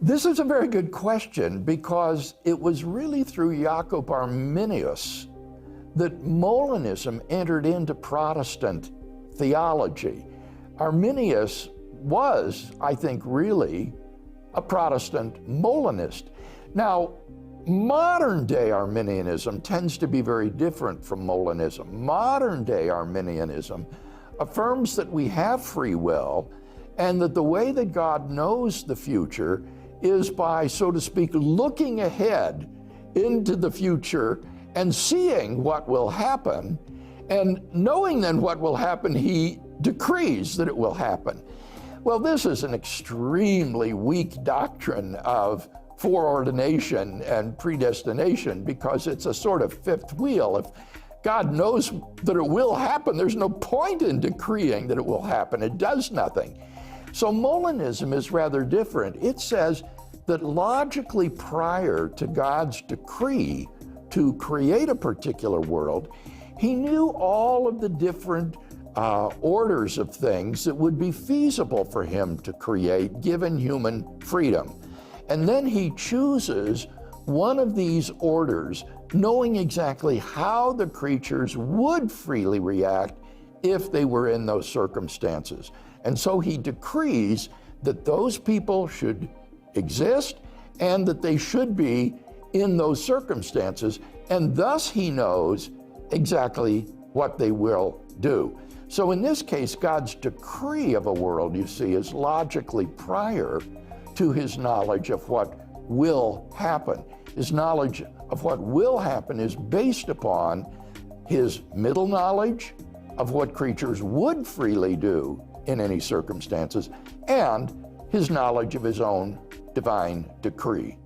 This is a very good question, because it was really through Jacob Arminius that Molinism entered into Protestant theology. Arminius was, I think, really a Protestant Molinist. Now, modern day Arminianism tends to be very different from Molinism. Modern day Arminianism affirms that we have free will and that the way that God knows the future is by, so to speak, looking ahead into the future and seeing what will happen, and knowing then what will happen, he decrees that it will happen. Well, this is an extremely weak doctrine of foreordination and predestination, because it's a sort of fifth wheel. If God knows that it will happen, there's no point in decreeing that it will happen. It does nothing. So Molinism is rather different. It says that logically prior to God's decree to create a particular world, he knew all of the different orders of things that would be feasible for him to create given human freedom. And then he chooses one of these orders, knowing exactly how the creatures would freely react if they were in those circumstances. And so he decrees that those people should exist and that they should be in those circumstances, and thus he knows exactly what they will do. So in this case, God's decree of a world, you see, is logically prior to his knowledge of what will happen. His knowledge of what will happen is based upon his middle knowledge of what creatures would freely do in any circumstances, and his knowledge of his own divine decree.